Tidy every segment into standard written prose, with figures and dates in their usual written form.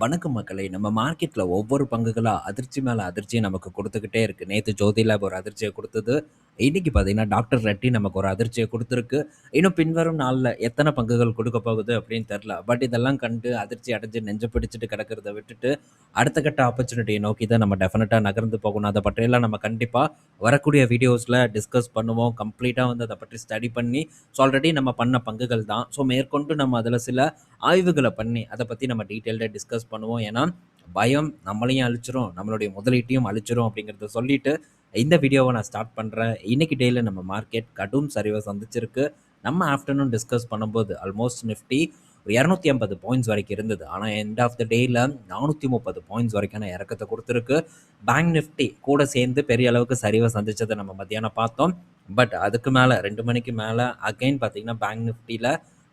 வணக்கம் மக்களே! நம்ம மார்க்கெட்ல ஒவ்வொரு பங்குகளா அதிர்ச்சி மேல அதிர்ச்சிய நமக்கு குடுத்துக்கிட்டே இருக்கு. நேத்து ஜோதி லேப் ஒரு அதிர்ச்சிய குடுத்தது. இன்னைக்கு பார்த்தீங்கன்னா, டாக்டர் ரெட்டி நமக்கு ஒரு அதிர்ச்சிய குடுத்திருக்கு. இன்னும் பின்வரும் நாள்ல எத்தன பங்குகள் குடுக்கப் போகுது அப்படின்னு தெரியல. பட் இதெல்லாம் கண்டு அதிர்ச்சி அடைஞ்சு நெஞ்ச பிடிச்சுட்டு கிடக்கிறத விட்டுட்டு, அடுத்த கட்ட ஆப்பர்ச்சுனிட்டிய நோக்கி தான் நம்ம டெஃபினட்டா நகர்ந்து போகணும். அத பற்றியெல்லாம் நம்ம கண்டிப்பா வரக்கூடிய வீடியோஸ்ல டிஸ்கஸ் பண்ணுவோம். கம்ப்ளீட்டா வந்து அத பற்றி ஸ்டடி பண்ணி, ஆல்ரெடி நம்ம பண்ண பங்குகள் தான். மேற்கொண்டு நம்ம அதுல சில ஆய்வுகள பண்ணி, அத பத்தி நம்ம டீட்டெயில்டா டிஸ்கஸ் பண்ணுவோம். ஏன்னா, பயம் நம்மளையும் அழிச்சிரும், நம்மளுடைய முதலீட்டையும் அழிச்சிரும் அப்படிங்கிறத சொல்லிட்டு, இந்த வீடியோவ நான் ஸ்டார்ட் பண்றேன். இன்னைக்கு டேல நம்ம மார்க்கெட் கடும் சரிவ சந்திச்சிருக்கு. நம்ம ஆஃப்டர்நூன் டிஸ்கஸ் பண்ணும்போது ஆல்மோஸ்ட் நிஃப்டி ஒரு 250 பாயிண்ட்ஸ் வரைக்கும் இருந்தது. ஆனா, எண்ட் ஆஃப் த டேல 430 பாயிண்ட்ஸ் வரைக்கான இறக்கத்த குடுத்திருக்கு. பேங்க் நிஃப்டி கூட சேர்ந்து பெரிய அளவுக்கு சரிவ சந்திச்சத நம்ம மத்தியானம் பார்த்தோம். பட் அதுக்கு மேல 2 மணிக்கு மேல அகைன் பார்த்தீங்கன்னா, பேங்க் நிஃப்டில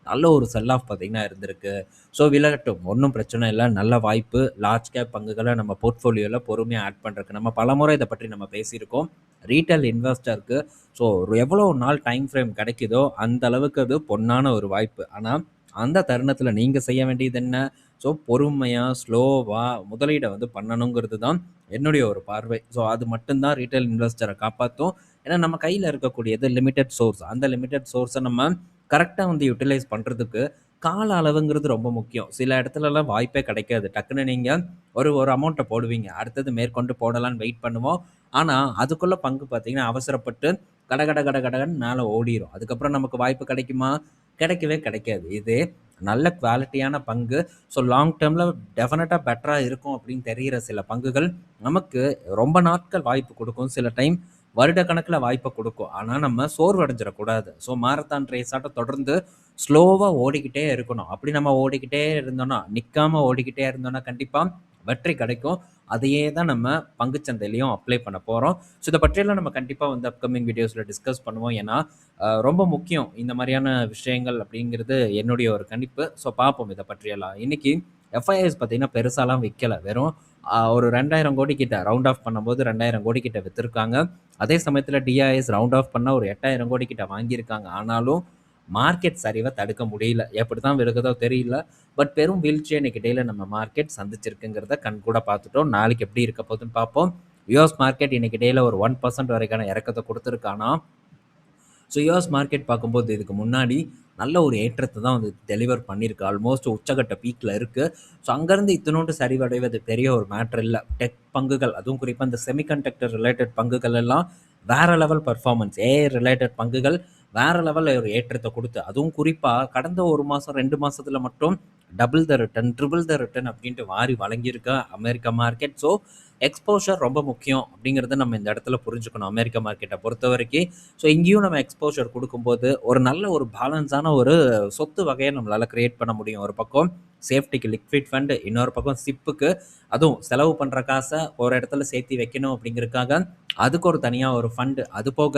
நல்ல ஒரு செல் ஆஃப் பார்த்தீங்கன்னா இருந்திருக்கு. விலகட்டும். ஒண்ணும் பிரச்சனை இல்ல. நல்ல வாய்ப்பு. லார்ஜ் கேப் பங்குகள நம்ம போர்ட்ஃபோலியோல பொறுமையா ஆட் பண்றதுக்கு. நம்ம பலமுறை இத பற்றி நம்ம பேசியிருக்கோம். ரீட்டெயில் இன்வெஸ்டருக்கு எவ்வளோ நாள் டைம் ஃப்ரேம் கிடைக்குதோ, அந்த அளவுக்கு அது பொன்னான ஒரு வாய்ப்பு. ஆனா, அந்த தருணத்தில நீங்க செய்ய வேண்டியது என்ன? பொறுமையா, ஸ்லோவா முதலீட வந்து பண்ணணுங்கிறது தான் என்னுடைய ஒரு பார்வை. அது மட்டும் தான் ரீட்டெயில் இன்வெஸ்டர காப்பாத்தும். ஏன்னா, நம்ம கையில இருக்கக்கூடியது லிமிட்டட் சோர்ஸ். அந்த லிமிட்டட் சோர்ஸ நம்ம கரெக்ட்டா வந்து யுட்டிலைஸ் பண்றதுக்கு கால அளவுங்கிறது ரொம்ப முக்கியம். சில இடத்துலலாம் வாய்ப்பே கிடைக்காது. டக்குனு நீங்க ஒரு அமௌண்ட்ட போடுவீங்க. அடுத்தது மேற்கொண்டு போடலான்னு வெயிட் பண்ணுவோம். ஆனா, அதுக்குள்ள பங்கு பார்த்தீங்கன்னா, அவசரப்பட்டு கட கட கட கடன்னு மேல ஓடிரும். அதுக்கப்புறம் நமக்கு வாய்ப்பு கிடைக்குமா? கிடைக்கவே கிடைக்காது. இதே நல்ல குவாலிட்டியான பங்கு. லாங் டெர்ம்ல டெஃபினட்டா பெட்டரா இருக்கும் அப்படின்னு தெரியிற சில பங்குகள் நமக்கு ரொம்ப நாட்கள் வாய்ப்பு குடுக்கும். சில டைம் வருடக்கணக்குல வாய்ப்ப குடுக்கும். ஆனா, நம்ம சோர்வடைஞ்சிறக்கூடாது. மாரத்தான் ரேஸ் ஆட்டம் தொடர்ந்து ஸ்லோவா ஓடிக்கிட்டே இருக்கணும். அப்படி நம்ம ஓடிக்கிட்டே இருந்தோம்னா, நிக்காம ஓடிக்கிட்டே இருந்தோம்னா, கண்டிப்பா வெற்றி கிடைக்கும். அதையே தான் நம்ம பங்குச் சந்தையிலயும் அப்ளை பண்ண போறோம். இத பற்றியெல்லாம் நம்ம கண்டிப்பா வந்து அப்கமிங் வீடியோஸ்ல டிஸ்கஸ் பண்ணுவோம். ஏன்னா, ரொம்ப முக்கியம் இந்த மாரியான விஷயங்கள் அப்படிங்கிறது என்னுடைய ஒரு கணிப்பு. பார்ப்போம் இத பற்றியெல்லாம். இன்னைக்கு எஃப்ஐஎஸ் பார்த்தீங்கன்னா, பெருசாலாம் விக்கல. வெறும் ஒரு 2000 கோடி கிட்ட ரவுண்ட் ஆஃப் பண்ணும்போது 2000 கோடி கிட்ட வித்திருக்காங்க. அதே சமயத்தில டிஐஎஸ் ரவுண்ட் ஆஃப் பண்ணா ஒரு 8000 கோடி கிட்ட வாங்கியிருக்காங்க. ஆனாலும் மார்க்கெட் சரிவ தடுக்க முடியல. எப்படித்தான் விழுகுதோ தெரியல. பட் பெரும் வீழ்ச்சிய இன்னைக்கு டேல நம்ம மார்க்கெட் சந்திச்சிருக்குங்கிறத கண்கூடா பார்த்துட்டோம். நாளைக்கு எப்படி இருக்க போகுதுன்னு பார்ப்போம். யுஎஸ் மார்க்கெட் இன்னைக்கு டேல ஒரு 1% வரைக்கான இறக்கத்த குடுத்திருக்கு. யுஎஸ் மார்க்கெட் பார்க்கும்போது இதுக்கு முன்னாடி நல்ல ஒரு ஏற்றத்த தான் வந்து டெலிவர் பண்ணியிருக்கு. ஆல்மோஸ்ட் உச்சகட்ட பீக்ல இருக்கு. அங்கருந்து இத்துணூண்டு சரிவடைவது பெரிய ஒரு மேட்டர் இல்ல. டெக் பங்குகள், அதுவும் குறிப்பா இந்த செமிகண்டக்டர் ரிலேட்டட் பங்குகள் எல்லாம் வேற லெவல் பெர்ஃபார்மன்ஸ். ஏஐ ரிலேட்டட் பங்குகள் வேற லெவல்ல ஒரு ஏற்றத்த குடுத்து, அதுவும் குறிப்பா கடந்த 1 மாசம், 2 மாசத்துல மட்டும் double the return, triple the return அப்படின்ட்டு வாரி வழங்கியிருக்க அமெரிக்க மார்க்கெட். எக்ஸ்போஷர் ரொம்ப முக்கியம் அப்படிங்கிறத நம்ம இந்த இடத்துல புரிஞ்சுக்கணும். அமெரிக்க மார்க்கெட்ட பொறுத்தவரைக்கும். இங்கேயும் நம்ம எக்ஸ்போஷர் குடுக்கும்போது, ஒரு நல்ல ஒரு பேலன்ஸான ஒரு சொத்து வகைய நம்மளால கிரியேட் பண்ண முடியும். ஒரு பக்கம் சேஃப்டிக்கு லிக்விட் ஃபண்ட், இன்னொரு பக்கம் சிப்புக்கு அதுவும் செலவு பண்ற காச ஒரு இடத்துல சேர்த்து வைக்கணும் அப்படிங்கிறதுக்காக, அதுக்கு ஒரு தனியா ஒரு ஃபண்ட். அது போக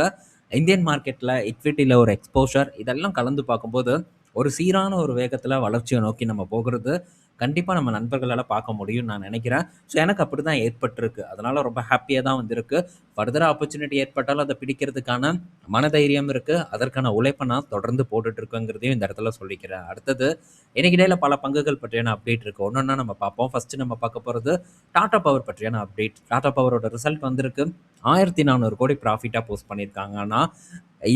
இந்தியன் மார்க்கெட்ல ஈக்விட்டில ஒரு எக்ஸ்போஷர் இதெல்லாம் கலந்து பார்க்கும்போது, ஒரு சீரான ஒரு வேகத்தில வளர்ச்சிய நோக்கி நம்ம போகுறது, கண்டிப்பா நம்ம நண்பர்களால பார்க்க முடியும்னு நான் நினைக்கிறேன். எனக்கு அப்படிதான் ஏற்பட்டிருக்கு. அதனால ரொம்ப ஹேப்பியா தான் வந்து இருக்கு. ஃபர்தரா ஆப்பர்ச்சுனிட்டி ஏற்பட்டாலும் அத பிடிக்கிறதுக்கான மனதைரியம் இருக்கு. அதற்கான உழைப்ப நான் தொடர்ந்து போட்டுட்டு இருக்கேங்கிறதையும் இந்த இடத்துல சொல்லிக்கிறேன். அடுத்தது இன்னைக்கு டேல பல பங்குகள் பற்றியான அப்டேட் இருக்கு. ஒன்னொன்னா நம்ம பார்ப்போம். ஃபர்ஸ்ட் நம்ம பார்க்க போறது டாடா பவர் பற்றியான அப்டேட். டாடா பவரோட ரிசல்ட் வந்திருக்கு. 1400 கோடி ப்ராஃபிட்டா போஸ்ட் பண்ணியிருக்காங்க. ஆனா,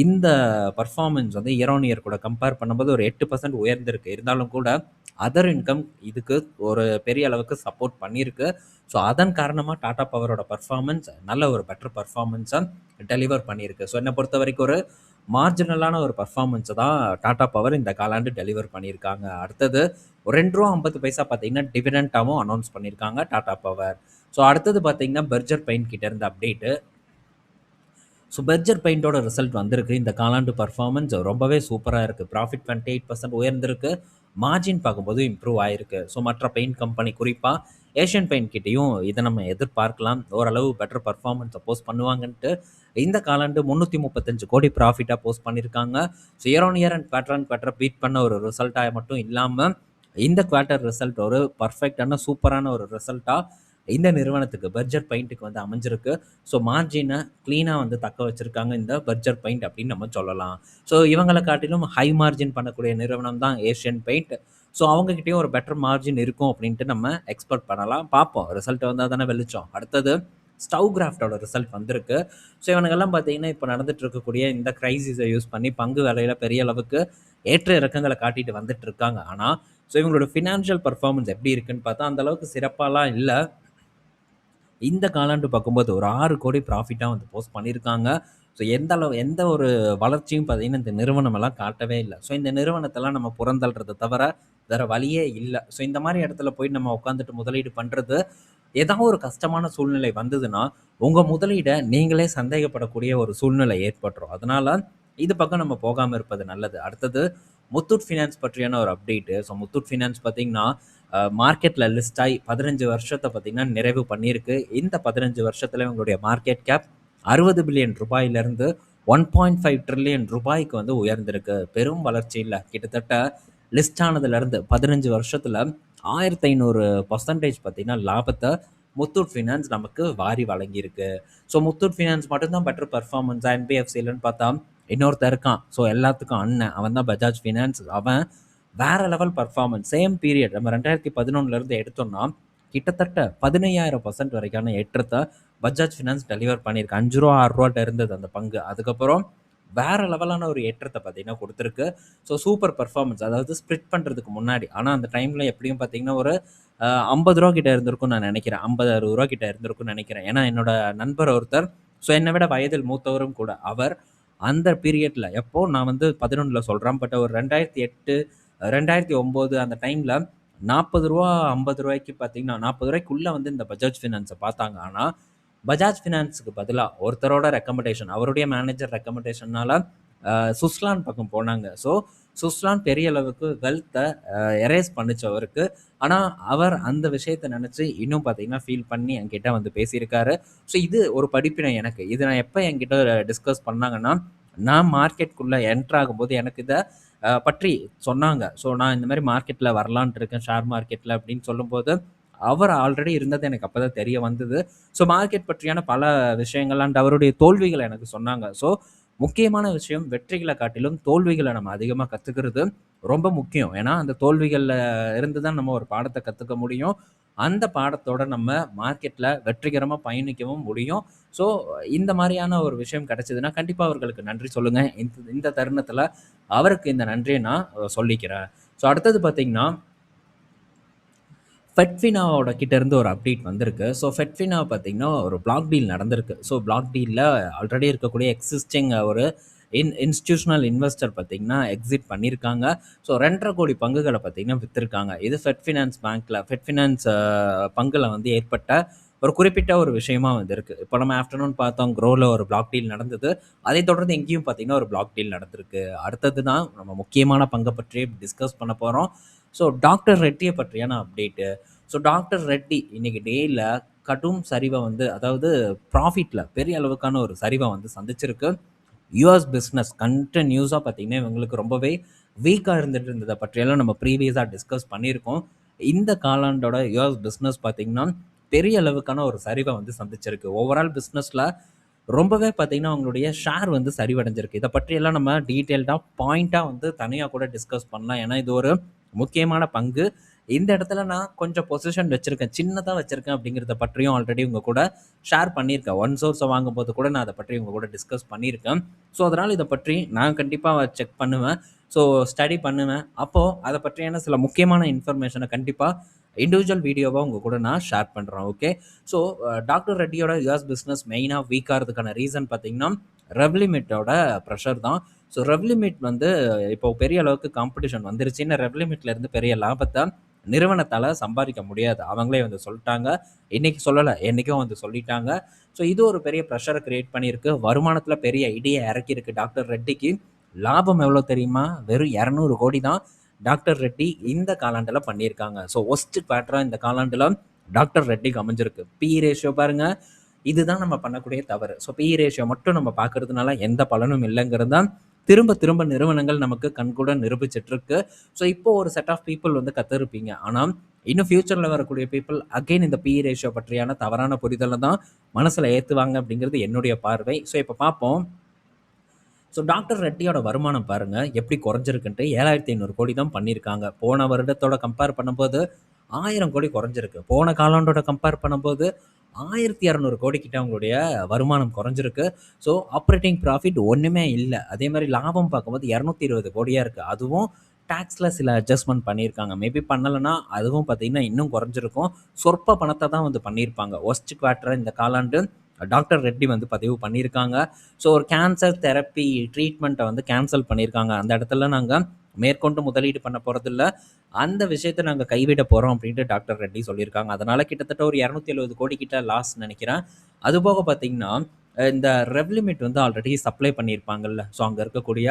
இந்த பெர்ஃபார்மன்ஸ் வந்து இயர் ஆன் இயர் கூட கம்பேர் பண்ணும்போது ஒரு 8% உயர்ந்திருக்கு. இருந்தாலும் கூட அதர் இன்கம் இதுக்கு ஒரு பெரிய அளவுக்கு சப்போர்ட் பண்ணியிருக்கு. அதன் காரணமா டாடா பவரோட பெர்ஃபார்மன்ஸ் நல்ல ஒரு பெட்டர் பெர்ஃபார்மன்ஸா டெலிவர் பண்ணியிருக்கு. என்ன பொறுத்தவரைக்கும் ஒரு மார்ஜினலான ஒரு பெர்ஃபார்மன்ஸ தான் டாடா பவர் இந்த காலாண்டு டெலிவர் பண்ணியிருக்காங்க. அடுத்தது ஒரு ரூ. 2.50 பார்த்தீங்கன்னா, டிவிடெண்டாவும் அனௌன்ஸ் பண்ணியிருக்காங்க டாடா பவர். அடுத்தது பார்த்தீங்கன்னா, பெர்ஜர் பெயிண்ட் கிட்ட இருந்து அப்டேட். பெர்ஜர் பெயிண்டோட ரிசல்ட் வந்திருக்கு. இந்த காலாண்டு பெர்ஃபார்மன்ஸ் ரொம்பவே சூப்பரா இருக்கு. ப்ராஃபிட் 28% உயர்ந்திருக்கு. மார்ஜின் பார்க்கும்போது இம்ப்ரூவ் ஆயிருக்கு. மற்ற பெயிண்ட் கம்பெனி குறிப்பா ஏசியன் பெயிண்ட் கிட்டயும் இத நம்ம எதிர்பார்க்கலாம். ஓரளவு பெட்டர் பெர்ஃபார்மன்ஸ போஸ்ட் பண்ணுவாங்கன்ட்டு இந்த காலாண்டு 335 கோடி ப்ராஃபிட்டா போஸ்ட் பண்ணியிருக்காங்க. Year on year and quarter on quarter beat பண்ண ஒரு ரிசல்ட்டா மட்டும் இல்லாம, இந்த குவார்ட்டர் ரிசல்ட் ஒரு பெர்ஃபெக்ட்டான சூப்பரான ஒரு ரிசல்ட்டா இந்த நிறுவனத்துக்கு பெர்ஜர் பெயிண்ட்க்கு வந்து அமைஞ்சிருக்கு. மார்ஜின கிளீனா வந்து தக்க வச்சிருக்காங்க இந்த பெர்ஜர் பெயிண்ட் அப்படின்னு நம்ம சொல்லலாம். இவங்கள காட்டிலும் ஹை மார்ஜின் பண்ணக்கூடிய நிறுவனம் தான் ஏசியன் பெயிண்ட். ஸோ அவங்ககிட்டயும் ஒரு பெட்டர் மார்ஜின் இருக்கும் அப்படின்ட்டு நம்ம எக்ஸ்பெக்ட் பண்ணலாம். பார்ப்போம். ரிசல்ட் வந்தா தானே வெளிச்சம். அடுத்தது ஸ்டவ் கிராஃப்ட்டோட ரிசல்ட் வந்திருக்கு. ஸோ இவனுங்கெல்லாம் பார்த்தீங்கன்னா, இப்ப நடந்துட்டு இருக்கக்கூடிய இந்த கிரைசிஸ யூஸ் பண்ணி பங்கு விலையில பெரிய அளவுக்கு ஏற்ற இறக்கங்கள காட்டிட்டு வந்துட்டு இருக்காங்க. ஆனா, ஸோ இவங்களோட ஃபினான்ஷியல் பெர்ஃபார்மன்ஸ் எப்படி இருக்குன்னு பார்த்தா, அந்த அளவுக்கு சிறப்பாலாம் இல்ல. இந்த காலாண்டு பார்க்கும்போது ஒரு 6 கோடி ப்ராஃபிட்டா வந்து போஸ்ட் பண்ணியிருக்காங்க. ஸோ எந்த ஒரு வளர்ச்சியும் பார்த்தீங்கன்னா, இந்த நிறுவனமெல்லாம் காட்டவே இல்ல. ஸோ இந்த நிறுவனத்தெல்லாம் நம்ம புறந்தள்றத தவிர வேற வழியே இல்ல. ஸோ இந்த மாரி இடத்துல போய் நம்ம உட்காந்துட்டு முதலீடு பண்றது, ஏதாவது ஒரு கஷ்டமான சூழ்நிலை வந்ததுன்னா, உங்க முதலீட நீங்களே சந்தேகப்படக்கூடிய ஒரு சூழ்நிலை ஏற்பட்டுரும். அதனால இது பக்கம் நம்ம போகாம இருப்பது நல்லது. அடுத்தது முத்தூட் ஃபினான்ஸ் பற்றியான ஒரு அப்டேட்டு. ஸோ முத்தூட் ஃபினான்ஸ் பார்த்தீங்கன்னா, மார்க்கெட்ல லிஸ்ட் ஆயி 15 வருஷத்த பார்த்தீங்கன்னா நிறைவு பண்ணியிருக்கு. இந்த 15 வருஷத்துல இவங்களுடைய மார்க்கெட் கேப் ரூ. 60 பில்லியன் 1.5 ட்ரில்லியன் ரூபாய்க்கு வந்து உயர்ந்திருக்கு. பெரும் வளர்ச்சி இல்ல. கிட்டத்தட்ட லிஸ்ட் ஆனதுலருந்து 15 வருஷத்துல 1500% பார்த்தீங்கன்னா லாபத்த முத்தூட் ஃபினான்ஸ் நமக்கு வாரி வழங்கியிருக்கு. ஸோ முத்தூட் ஃபினான்ஸ் மட்டும் தான் பெட்டர் பெர்ஃபார்மன்ஸா என்பிஎஃப்சிலன்னு பார்த்தா, இன்னொருத்தன் இருக்கான். ஸோ எல்லாத்துக்கும் அண்ணன். அவன் தான் பஜாஜ் ஃபினான்ஸ். அவன் வேற லெவல் பெர்ஃபார்மன்ஸ். சேம் பீரியட் நம்ம 2011லேருந்து எடுத்தோம்னா, கிட்டத்தட்ட 15,000% வரைக்கான ஏற்றத்த பஜாஜ் ஃபினான்ஸ் டெலிவர் பண்ணியிருக்கு. ரூ. 5 6 இருந்தது அந்த பங்கு. அதுக்கப்புறம் வேற லெவலான ஒரு ஏற்றத்த பார்த்தீங்கன்னா குடுத்திருக்கு. So super performance. அதாவது ஸ்ப்ளிட் பண்றதுக்கு முன்னாடி. ஆனா அந்த டைம்ல எப்படியும் பார்த்தீங்கன்னா, ஒரு ரூ. 50 கிட்ட இருந்திருக்கும்னு நான் நினைக்கிறேன். 50, ரூ. 60 கிட்ட இருந்திருக்கும்னு நினைக்கிறேன். ஏன்னா என்னோட நண்பர் ஒருத்தர், ஸோ என்னை விட வயதில் மூத்தவரும் கூட. அவர் அந்த பீரியட்ல எப்போ நான் வந்து 11ல சொல்றேன். பட் ஒரு 2008, 2009 அந்த டைம்ல ரூ. 40 ரூ. 50க்கு பார்த்தீங்கன்னா, ரூ. 40க்குள்ள வந்து இந்த பஜாஜ் ஃபினான்ஸ பார்த்தாங்க. ஆனா, பஜாஜ் ஃபினான்ஸுக்கு பதிலா ஒருத்தரோட ரெக்கமெண்டேஷன், அவருடைய மேனேஜர் ரெக்கமெண்டேஷன்னால சுஸ்லான் பக்கம் போனாங்க. ஸோ சுஸ்லான் பெரிய அளவுக்கு வெல்த்த எரேஸ் பண்ணுச்சு அவருக்கு. ஆனா, அவர் அந்த விஷயத்த நெனச்சு இன்னும் பார்த்தீங்கன்னா, ஃபீல் பண்ணி என்கிட்ட வந்து பேசியிருக்காரு. ஸோ இது ஒரு படிப்பினை எனக்கு. இது நான் எப்ப என்கிட்ட டிஸ்கஸ் பண்ணாங்கன்னா, நான் மார்க்கெட்குள்ள என்டர் ஆகும்போது எனக்கு இத பற்றி சொன்னாங்க. ஸோ நான் இந்த மாரி மார்க்கெட்ல வரலான்ட்டு இருக்கேன், ஷேர் மார்க்கெட்ல அப்படின்னு சொல்லும்போது, அவர் ஆல்ரெடி இருந்தது எனக்கு அப்பதான் தெரிய வந்தது. ஸோ மார்க்கெட் பற்றியான பல விஷயங்கள் அண்ட் அவருடைய தோல்விகள எனக்கு சொன்னாங்க. ஸோ முக்கியமான விஷயம் வெற்றிகள காட்டிலும் தோல்விகள நம்ம அதிகமா கத்துக்கிறது ரொம்ப முக்கியம். ஏன்னா, அந்த தோல்விகள்ல இருந்து தான் நம்ம ஒரு பாடத்த கத்துக்க முடியும். அந்த பாடத்தோட நம்ம மார்க்கெட்ல வெற்றிகரமா பயணிக்கவும் முடியும். ஸோ இந்த மாரியான ஒரு விஷயம் கிடைச்சதுன்னா, கண்டிப்பா அவர்களுக்கு நன்றி சொல்லுங்க. இந்த இந்த தருணத்தில அவருக்கு இந்த நன்றிய நான் சொல்லிக்கிறேன். ஸோ அடுத்தது பார்த்தீங்கன்னா, ஃபெட்ஃபினாவோட கிட்ட இருந்து ஒரு அப்டேட் வந்திருக்கு. ஸோ ஃபெட்ஃபினா பார்த்தீங்கன்னா, ஒரு பிளாக் டீல் நடந்திருக்கு. ஸோ பிளாக் டீல்ல ஆல்ரெடி இருக்கக்கூடிய எக்ஸிஸ்டிங் ஒரு இன்ஸ்டிடியூஷனல் இன்வெஸ்டர் பார்த்தீங்கன்னா, எக்ஸிட் பண்ணியிருக்காங்க. ஸோ 2,50,000 கோடி பங்குகள பார்த்தீங்கன்னா வித்திருக்காங்க. இது ஃபெட்ஃபினான்ஸ் பேங்க்ல ஃபெட்ஃபினான்ஸ் பங்குல வந்து ஏற்பட்ட ஒரு குறிப்பிட்ட ஒரு விஷயமா வந்து இருக்கு. இப்போ நம்ம ஆஃப்டர்நூன் பார்த்தோம் குரோல ஒரு பிளாக் டீல் நடந்தது. அதைத் தொடர்ந்து இங்கேயும் பார்த்தீங்கன்னா, ஒரு பிளாக் டீல் நடந்திருக்கு. அடுத்தது தான் நம்ம முக்கியமான பங்க பற்றி டிஸ்கஸ் பண்ண போறோம். ஸோ டாக்டர் ரெட்டிய பற்றியான அப்டேட்டு. ஸோ டாக்டர் ரெட்டி இன்னைக்கு டேல கடும் சரிவை வந்து அதாவது ப்ராஃபிட்ல பெரிய அளவுக்கான ஒரு சரிவை வந்து சந்திச்சிருக்கு. யுஎஸ் பிஸ்னஸ் கன்டினியூஸாக பார்த்தீங்கன்னா இவங்களுக்கு ரொம்பவே வீக்காக இருந்துட்டு இருந்ததை பற்றியெல்லாம் நம்ம ப்ரீவியஸாக டிஸ்கஸ் பண்ணியிருக்கோம். இந்த காலாண்டோட யுஎஸ் பிஸ்னஸ் பார்த்தீங்கன்னா பெரிய அளவுக்கான ஒரு சரிவை வந்து சந்திச்சிருக்கு. ஓவரால் பிஸ்னஸில் ரொம்பவே பார்த்தீங்கன்னா அவங்களுடைய ஷேர் வந்து சரிவடைஞ்சிருக்கு. இதை பற்றியெல்லாம் நம்ம டீட்டெயில்டாக பாயிண்ட்டாக வந்து தனியாக கூட டிஸ்கஸ் பண்ணலாம். ஏன்னா இது ஒரு முக்கியமான பங்கு. இந்த இடத்துல நான் கொஞ்சம் பொசிஷன் வச்சிருக்கேன். சின்னதா வச்சிருக்கேன் அப்படிங்கிறத பற்றியும் ஆல்ரெடி உங்க கூட ஷேர் பண்ணியிருக்கேன். ஒன் சோர்ஸ வாங்கும்போது கூட நான் அத பற்றி உங்க கூட டிஸ்கஸ் பண்ணியிருக்கேன். ஸோ, அதனால இத பற்றி நான் கண்டிப்பா செக் பண்ணுவேன். ஸோ, ஸ்டடி பண்ணுவேன். அப்போ அத பற்றியான சில முக்கியமான இன்ஃபர்மேஷன கண்டிப்பா இண்டிவிஜுவல் வீடியோவா உங்க கூட நான் ஷேர் பண்றேன். ஓகே. ஸோ, டாக்டர் ரெட்டியோட யுஎஸ் பிசினஸ் மெயினா வீக் ஆறதுக்கான ரீசன் பார்த்தீங்கன்னா, ரெவ்லிமிட்டோட பிரஷர் தான். ஸோ, ரெவ்லிமிட் வந்து இப்போ பெரிய அளவுக்கு காம்படிஷன் வந்துருச்சு. இன்னும் ரெவ்லிமிட்ல இருந்து பெரிய லாபத்த நிறுவனத்தால சம்பாதிக்க முடியாது. அவங்களே வந்து சொல்ட்டாங்க. இன்னைக்கு சொல்லல, என்னைக்கோ வந்து சொல்லிட்டாங்க. ஸோ இது ஒரு பெரிய பிரஷர கிரியேட் பண்ணியிருக்கு. வருமானத்தில பெரிய இடிய இறக்கியிருக்கு டாக்டர் ரெட்டிக்கு. லாபம் எவ்வளோ தெரியுமா? வெறும் 200 கோடி தான் டாக்டர் ரெட்டி இந்த காலாண்டுல பண்ணியிருக்காங்க. ஸோ வொர்ஸ்ட் குவார்ட்டரா இந்த காலாண்டுல டாக்டர் ரெட்டிக்கு அமைஞ்சிருக்கு. பி/இ ரேஷியோ பாருங்க. இதுதான் நம்ம பண்ணக்கூடிய தவறு. ஸோ பி/இ ரேஷியோ மட்டும் நம்ம பார்க்கறதுனால எந்த பலனும் இல்லைங்கிறது தான் திரும்ப திரும்ப நிறுவனங்கள் நமக்கு கண்கூட நிரூபிச்சுட்டு இருக்கு. ஸோ இப்போ ஒரு செட் ஆஃப் பீப்பிள் வந்து கத்திருப்பீங்க. ஆனா இன்னும் ஃபியூச்சர்ல வரக்கூடிய பீப்பிள் அகைன் இந்த பி/இ ரேஷியோ பற்றியான தவறான புரிதல தான் மனசுல ஏத்துவாங்க அப்படிங்கிறது என்னுடைய பார்வை. ஸோ இப்போ பார்ப்போம். ஸோ டாக்டர் ரெட்டியோட வருமானம் பாருங்க எப்படி குறைஞ்சிருக்குன்ட்டு 7,500 கோடி தான் பண்ணியிருக்காங்க. போன வருடத்தோட கம்பேர் பண்ணும்போது 1000 கோடி குறைஞ்சிருக்கு. போன காலாண்டோட கம்பேர் பண்ணும்போது 1200 கோடி கிட்ட அவங்களுடைய வருமானம் குறைஞ்சிருக்கு. ஸோ ஆப்பரேட்டிங் ப்ராஃபிட் ஒண்ணுமே இல்ல. அதே மாரி லாபம் பார்க்கும்போது 220 கோடியா இருக்கு. அதுவும் டாக்ஸ்ல சில அட்ஜஸ்ட்மென்ட் பண்ணியிருக்காங்க. மேபி பண்ணலன்னா அதுவும் பார்த்தீங்கன்னா இன்னும் குறைஞ்சிருக்கும். சொற்ப பணத்த தான் வந்து பண்ணியிருப்பாங்க. வொர்ஸ்ட் குவார்ட்டர் இந்த காலாண்டு டாக்டர் ரெட்டி வந்து பதிவு பண்ணியிருக்காங்க. ஸோ ஒரு கேன்சர் தெரப்பி ட்ரீட்மெண்ட்ட வந்து கேன்சல் பண்ணியிருக்காங்க. அந்த இடத்துல நாங்க மேற்கொண்டு முதலீடு பண்ண போறதில்ல. அந்த விஷயத்த நாங்க கைவிட போறோம் அப்படின்ட்டு டாக்டர் ரெட்டி சொல்லியிருக்காங்க. அதனால கிட்டத்தட்ட ஒரு 270 கோடி கிட்ட லாஸ் நெனைக்கிறேன். அதுபோக பார்த்தீங்கன்னா, இந்த ரெவ்லிமிட் வந்து ஆல்ரெடி சப்ளை பண்ணியிருப்பாங்கல்ல. ஸோ அங்க இருக்கக்கூடிய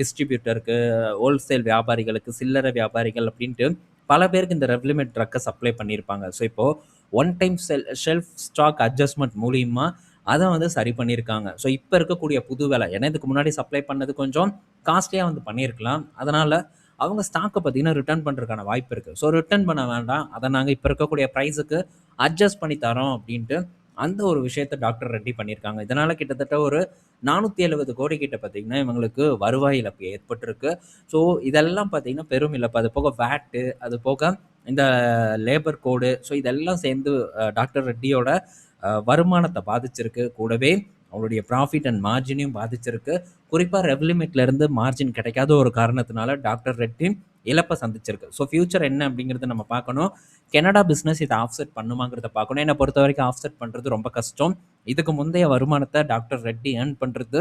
டிஸ்ட்ரிபியூட்டருக்கு, ஹோல்சேல் வியாபாரிகளுக்கு, சில்லறை வியாபாரிகள் அப்படின்ட்டு பல பேருக்கு இந்த ரெவ்லிமிட் ட்ரக்க சப்ளை பண்ணியிருப்பாங்க. ஸோ இப்போ one time shelf stock adjustment மூலியமா அத வந்து சரி பண்ணியிருக்காங்க. ஸோ இப்ப இருக்கக்கூடிய புது விலை ஏன்னா இதுக்கு முன்னாடி சப்ளை பண்ணது கொஞ்சம் காஸ்ட்லியா வந்து பண்ணியிருக்கலாம். அதனால அவங்க ஸ்டாக்க பார்த்தீங்கன்னா ரிட்டர்ன் பண்றதுக்கான வாய்ப்பு இருக்கு. ஸோ ரிட்டர்ன் பண்ண வேண்டாம். அத நாங்க இப்ப இருக்கக்கூடிய பிரைஸுக்கு அட்ஜஸ்ட் பண்ணி தரோம் அப்படின்ட்டு அந்த ஒரு விஷயத்த டாக்டர் ரெட்டி பண்ணியிருக்காங்க. இதனால கிட்டத்தட்ட ஒரு 470 கோடி கிட்ட பார்த்தீங்கன்னா, இவங்களுக்கு வருவாய் இழப்பு ஏற்பட்டிருக்கு. ஸோ இதெல்லாம் பார்த்தீங்கன்னா பெரும் இழப்பு. அது போக வேட்டு, அது போக இந்த லேபர் கோடு ஸோ இதெல்லாம் சேர்ந்து டாக்டர் ரெட்டியோட வருமானத்த பாதிச்சிருக்கு. கூடவே அவருடைய ப்ராஃபிட் அண்ட் மார்ஜினையும் பாதிச்சிருக்கு. குறிப்பா ரெவ்லிமிட்ல இருந்து மார்ஜின் கிடைக்காத ஒரு காரணத்தினால டாக்டர் ரெட்டி இழப்ப சந்திச்சிருக்கு. ஸோ ஃபியூச்சர் என்ன அப்படிங்கிறத நம்ம பார்க்கணும். கனடா பிசினஸ் இத ஆஃப்செட் பண்ணுமாங்கிறத பார்க்கணும். என்ன பொறுத்தவரைக்கும் ஆஃப்செட் பண்றது ரொம்ப கஷ்டம். இதுக்கு முந்தைய வருமானத்த டாக்டர் ரெட்டி ஏர்ன் பண்றது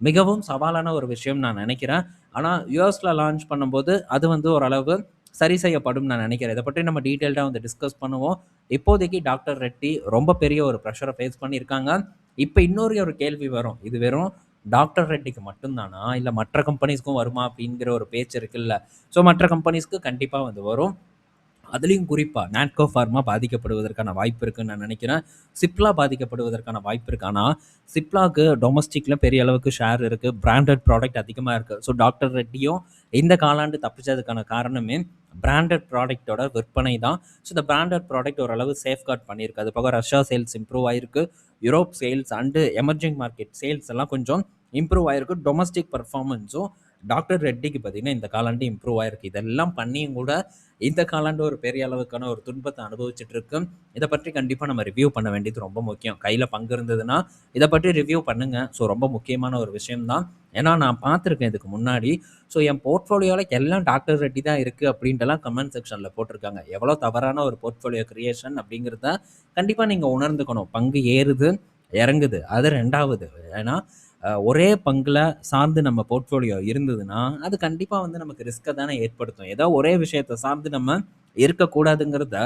மிகவும் சவாலான ஒரு விஷயம் நான் நினைக்கிறேன். ஆனா யுஎஸ்ல லான்ச் பண்ணும்போது அது வந்து ஓரளவு சரி செய்யப்படும்னு நான் நினைக்கிறேன். இத பற்றி நம்ம டீட்டெயில்டா வந்து டிஸ்கஸ் பண்ணுவோம். இப்போதைக்கு டாக்டர் ரெட்டி ரொம்ப பெரிய ஒரு பிரஷர ஃபேஸ் பண்ணியிருக்காங்க. இப்ப இன்னொரு ஒரு கேள்வி வரும். இது வெறும் டாக்டர் ரெட்டிக்கு மட்டும் தானா? இல்ல மற்ற கம்பெனிஸ்க்கும் வருமா? அப்படிங்கிற ஒரு பேச்சு இருக்குல்ல. ஸோ மற்ற கம்பெனிஸ்க்கு கண்டிப்பா வந்து வரும். அதுலயும் குறிப்பா நாட்கோ ஃபார்மா பாதிக்கப்படுவதற்கான வாய்ப்பு இருக்குன்னு நான் நினைக்கிறேன். சிப்லா பாதிக்கப்படுவதற்கான வாய்ப்பு இருக்கு. ஆனா, சிப்லாக்கு டொமஸ்டிக்ல பெரிய அளவுக்கு ஷேர் இருக்கு. பிராண்டட் ப்ராடக்ட் அதிகமா இருக்கு. ஸோ டாக்டர் ரெட்டியும் இந்த காலாண்டு தப்பிச்சதுக்கான காரணமே பிராண்டட் ப்ராடக்ட்டோட விற்பனை தான். ஸோ இந்த பிராண்டட் ப்ராடக்ட் ஓரளவு சேஃப்கார்ட் பண்ணியிருக்கு. அது போக ரஷ்யா சேல்ஸ் இம்ப்ரூவ் ஆயிருக்கு. Europe sales and emerging market sales எல்லாம் கொஞ்சம் இம்ப்ரூவ் ஆயிருக்கு. டொமஸ்டிக் பெர்ஃபார்மன்ஸும் டாக்டர் ரெட்டிக்கு பார்த்தீங்கன்னா இந்த காலாண்டு இம்ப்ரூவ் ஆயிருக்கு. இதெல்லாம் பண்ணியும் கூட இந்த காலாண்டு ஒரு பெரிய அளவுக்கான ஒரு துன்பத்த அனுபவிச்சுட்டு இருக்கு. இத பற்றி கண்டிப்பா நம்ம ரிவ்யூ பண்ண வேண்டியது ரொம்ப முக்கியம். கையில பங்கு இருந்ததுன்னா, இத பற்றி ரிவ்யூ பண்ணுங்க. ஸோ ரொம்ப முக்கியமான ஒரு விஷயம் தான். ஏன்னா நான் பார்த்துருக்கேன் இதுக்கு முன்னாடி. ஸோ என் போர்ட்ஃபோலியோல எல்லாம் டாக்டர் ரெட்டி தான் இருக்கு அப்படின்ட்டுலாம் கமெண்ட் செக்ஷன்ல போட்டிருக்காங்க. எவ்வளோ தவறான ஒரு போர்ட்ஃபோலியோ கிரியேஷன் அப்படிங்கிறத கண்டிப்பா நீங்க உணர்ந்துக்கணும். பங்கு ஏறுது, இறங்குது. அது 2வது. ஏன்னா ஒரே பங்குல சார்ந்து நம்ம போர்ட்ஃபோலியோ இருந்ததுன்னா, அது கண்டிப்பா வந்து நமக்கு ரிஸ்க்க தானே ஏற்படுத்தும். ஏதோ ஒரே விஷயத்த சார்ந்து நம்ம இருக்கக்கூடாதுங்கிறத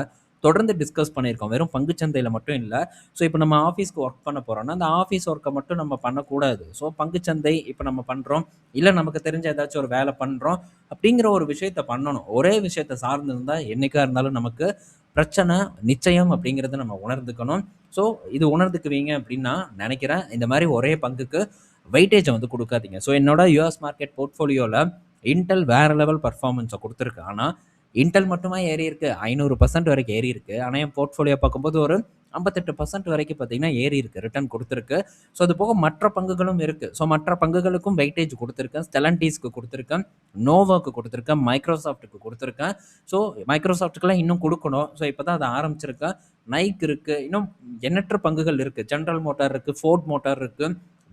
தொடர்ந்து டிஸ்கஸ் பண்ணியிருக்கோம். வெறும் பங்குச் சந்தையில மட்டும் இல்ல. ஸோ இப்ப நம்ம ஆஃபீஸ்க்கு ஒர்க் பண்ண போறோம்னா, அந்த ஆஃபீஸ் ஒர்க்க மட்டும் நம்ம பண்ணக்கூடாது. ஸோ பங்குச் சந்தை இப்ப நம்ம பண்றோம். இல்ல நமக்கு தெரிஞ்ச ஏதாச்சும் ஒரு வேலை பண்றோம். அப்படிங்கிற ஒரு விஷயத்த பண்ணணும். ஒரே விஷயத்த சார்ந்து இருந்தா என்னைக்கா இருந்தாலும் நமக்கு பிரச்சனை நிச்சயம் அப்படிங்கிறத நம்ம உணர்ந்துக்கணும். ஸோ இது உணர்ந்துக்குவீங்க அப்படின்னு நான் நினைக்கிறேன். இந்த மாரி ஒரே பங்குக்கு வெயிட்டேஜ வந்து குடுக்காதீங்க. ஸோ என்னோட யுஎஸ் மார்க்கெட் போர்ட்ஃபோலியோல இன்டெல் வேற லெவல் பெர்ஃபார்மன்ஸ குடுத்திருக்கு. ஆனா, இன்டெல் மட்டுமா ஏறியிருக்கு. 500% வரைக்கும் ஏறியிருக்கு. ஆனா, என் போர்ட்ஃபோலியோ பார்க்கும்போது ஒரு 58% வரைக்கும் பார்த்தீங்கன்னா ஏறியிருக்கு. ரிட்டர்ன் குடுத்திருக்கு. ஸோ அது போக மற்ற பங்குகளும் இருக்கு. ஸோ மற்ற பங்குகளுக்கும் வெயிட்டேஜ் குடுத்திருக்கேன். ஸ்டெல்லன்டீஸ்க்கு குடுத்திருக்கேன். நோவாக்கு குடுத்திருக்கேன். மைக்ரோசாஃப்ட்க்கு குடுத்திருக்கேன். ஸோ மைக்ரோசாஃப்ட்க்குலாம் இன்னும் குடுக்கணும். ஸோ இப்ப தான் அத ஆரம்பிச்சிருக்கேன். நைக் இருக்கு. இன்னும் எண்ணற்ற பங்குகள் இருக்கு. ஜெனரல் மோட்டார் இருக்கு. ஃபோர்ட் மோட்டார் இருக்கு.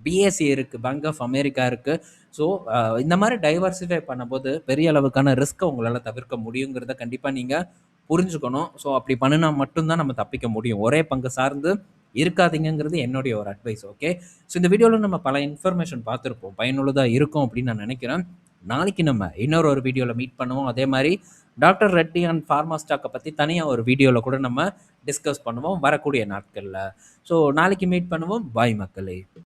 பிஎஸ்சி இருக்கு. பேங்க் ஆஃப் அமெரிக்கா இருக்கு. ஸோ இந்த மாரி டைவர்சிஃபை பண்ணும்போது பெரிய அளவுக்கான ரிஸ்க்க உங்களால தவிர்க்க முடியுங்கிறத கண்டிப்பா நீங்க புரிஞ்சுக்கணும். ஸோ அப்படி பண்ணுனா மட்டும் தான் நம்ம தப்பிக்க முடியும். ஒரே பங்கு சார்ந்து இருக்காதீங்கங்கிறது என்னுடைய ஒரு அட்வைஸ். ஓகே. ஸோ இந்த வீடியோல நம்ம பல இன்ஃபர்மேஷன் பார்த்திருப்போம். பயனுள்ளதா இருக்கும் அப்படின்னு நான் நினைக்கிறேன். நாளைக்கு நம்ம இன்னொரு ஒரு வீடியோல மீட் பண்ணுவோம். அதே மாரி டாக்டர் ரெட்டி அண்ட் ஃபார்மா ஸ்டாக்க பத்தி தனியா ஒரு வீடியோல கூட நம்ம டிஸ்கஸ் பண்ணுவோம் வரக்கூடிய நாட்கள்ல. ஸோ நாளைக்கு மீட் பண்ணுவோம். பாய் மக்களே!